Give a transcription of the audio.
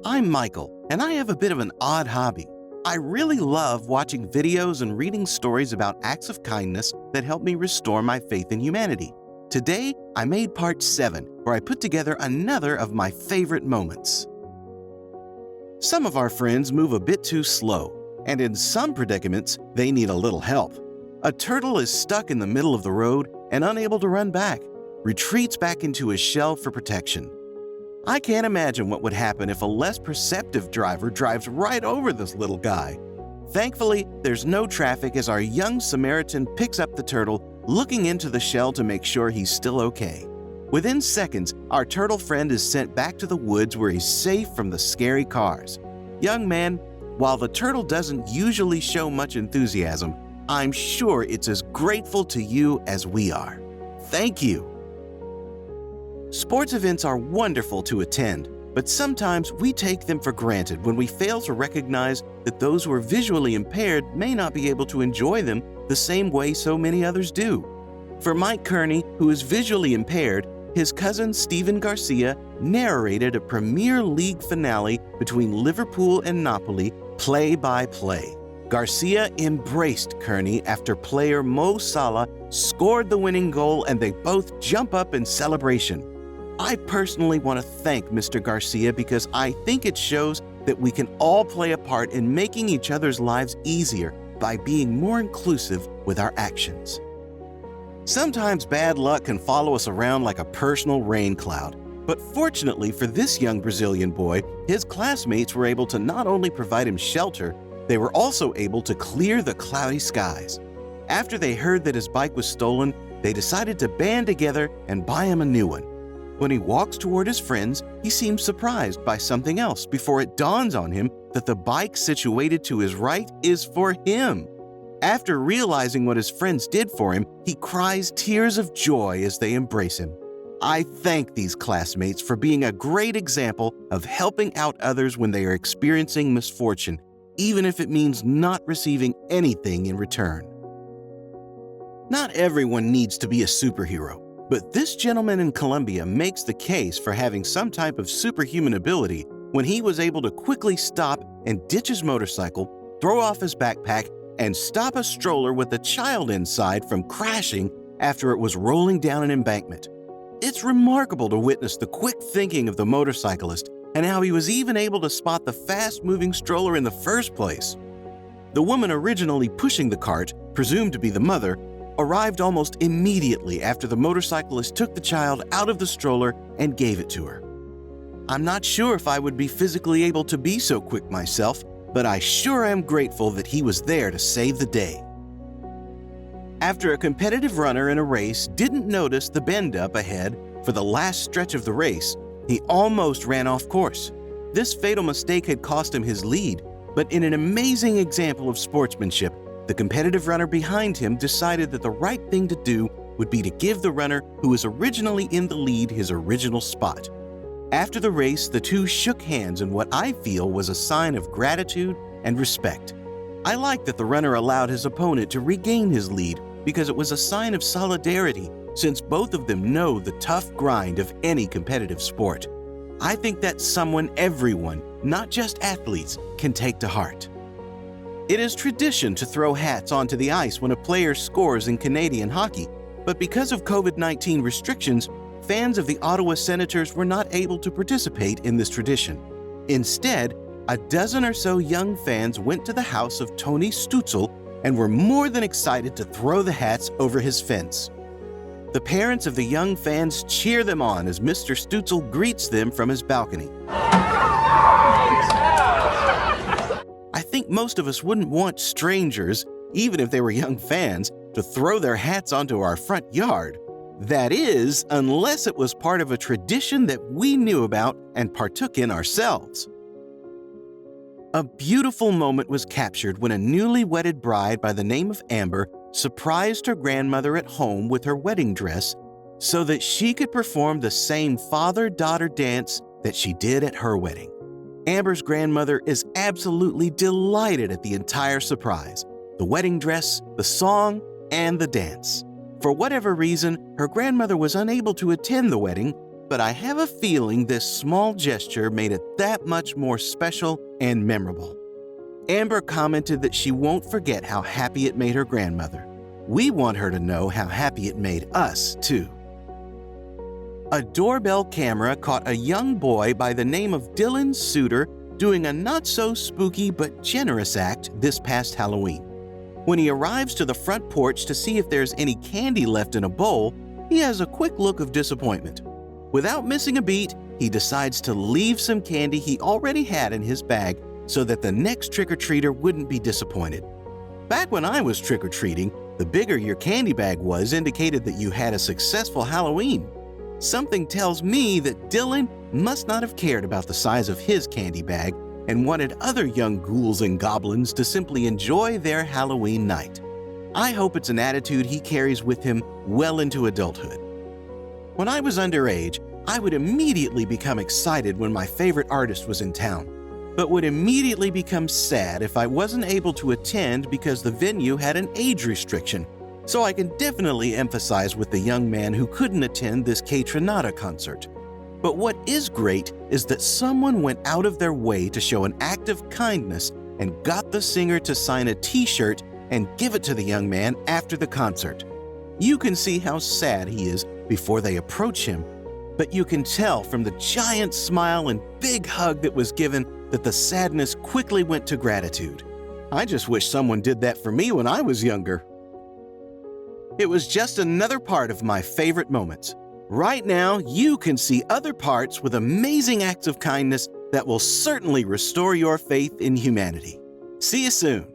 I'm Michael, and I have a bit of an odd hobby. I really love watching videos and reading stories about acts of kindness that help me restore my faith in humanity. Today, I made part 7, where I put together another of my favorite moments. Some of our friends move a bit too slow, and in some predicaments, they need a little help. A turtle is stuck in the middle of the road and unable to run back, retreats back into his shell for protection. I can't imagine what would happen if a less perceptive driver drives right over this little guy. Thankfully, there's no traffic as our young Samaritan picks up the turtle, looking into the shell to make sure he's still okay. Within seconds, our turtle friend is sent back to the woods where he's safe from the scary cars. Young man, while the turtle doesn't usually show much enthusiasm, I'm sure it's as grateful to you as we are. Thank you. Sports events are wonderful to attend, but sometimes we take them for granted when we fail to recognize that those who are visually impaired may not be able to enjoy them the same way so many others do. For Mike Kearney, who is visually impaired, his cousin Steven Garcia narrated a Premier League finale between Liverpool and Napoli play-by-play. Garcia embraced Kearney after player Mo Salah scored the winning goal and they both jump up in celebration. I personally want to thank Mr. Garcia because I think it shows that we can all play a part in making each other's lives easier by being more inclusive with our actions. Sometimes bad luck can follow us around like a personal rain cloud, but fortunately for this young Brazilian boy, his classmates were able to not only provide him shelter, they were also able to clear the cloudy skies. After they heard that his bike was stolen, they decided to band together and buy him a new one. When he walks toward his friends, he seems surprised by something else before it dawns on him that the bike situated to his right is for him. After realizing what his friends did for him, he cries tears of joy as they embrace him. I thank these classmates for being a great example of helping out others when they are experiencing misfortune, even if it means not receiving anything in return. Not everyone needs to be a superhero. But this gentleman in Colombia makes the case for having some type of superhuman ability when he was able to quickly stop and ditch his motorcycle, throw off his backpack, and stop a stroller with a child inside from crashing after it was rolling down an embankment. It's remarkable to witness the quick thinking of the motorcyclist and how he was even able to spot the fast-moving stroller in the first place. The woman originally pushing the cart, presumed to be the mother, arrived almost immediately after the motorcyclist took the child out of the stroller and gave it to her. I'm not sure if I would be physically able to be so quick myself, but I sure am grateful that he was there to save the day. After a competitive runner in a race didn't notice the bend up ahead for the last stretch of the race, he almost ran off course. This fatal mistake had cost him his lead, but in an amazing example of sportsmanship, the competitive runner behind him decided that the right thing to do would be to give the runner who was originally in the lead his original spot. After the race, the two shook hands in what I feel was a sign of gratitude and respect. I like that the runner allowed his opponent to regain his lead because it was a sign of solidarity, since both of them know the tough grind of any competitive sport. I think that's someone everyone, not just athletes, can take to heart. It is tradition to throw hats onto the ice when a player scores in Canadian hockey, but because of COVID-19 restrictions, fans of the Ottawa Senators were not able to participate in this tradition. Instead, a dozen or so young fans went to the house of Tony Stützle and were more than excited to throw the hats over his fence. The parents of the young fans cheer them on as Mr. Stützle greets them from his balcony. I think most of us wouldn't want strangers, even if they were young fans, to throw their hats onto our front yard. That is, unless it was part of a tradition that we knew about and partook in ourselves. A beautiful moment was captured when a newly wedded bride by the name of Amber surprised her grandmother at home with her wedding dress so that she could perform the same father-daughter dance that she did at her wedding. Amber's grandmother is absolutely delighted at the entire surprise, the wedding dress, the song, and the dance. For whatever reason, her grandmother was unable to attend the wedding, but I have a feeling this small gesture made it that much more special and memorable. Amber commented that she won't forget how happy it made her grandmother. We want her to know how happy it made us, too. A doorbell camera caught a young boy by the name of Dylan Suter doing a not-so-spooky but generous act this past Halloween. When he arrives to the front porch to see if there's any candy left in a bowl, he has a quick look of disappointment. Without missing a beat, he decides to leave some candy he already had in his bag so that the next trick-or-treater wouldn't be disappointed. Back when I was trick-or-treating, the bigger your candy bag was indicated that you had a successful Halloween. Something tells me that Dylan must not have cared about the size of his candy bag and wanted other young ghouls and goblins to simply enjoy their Halloween night. I hope it's an attitude he carries with him well into adulthood. When I was underage, I would immediately become excited when my favorite artist was in town, but would immediately become sad if I wasn't able to attend because the venue had an age restriction. So I can definitely empathize with the young man who couldn't attend this Kaytranada concert. But what is great is that someone went out of their way to show an act of kindness and got the singer to sign a t-shirt and give it to the young man after the concert. You can see how sad he is before they approach him, but you can tell from the giant smile and big hug that was given that the sadness quickly went to gratitude. I just wish someone did that for me when I was younger. It was just another part of my favorite moments. Right now, you can see other parts with amazing acts of kindness that will certainly restore your faith in humanity. See you soon.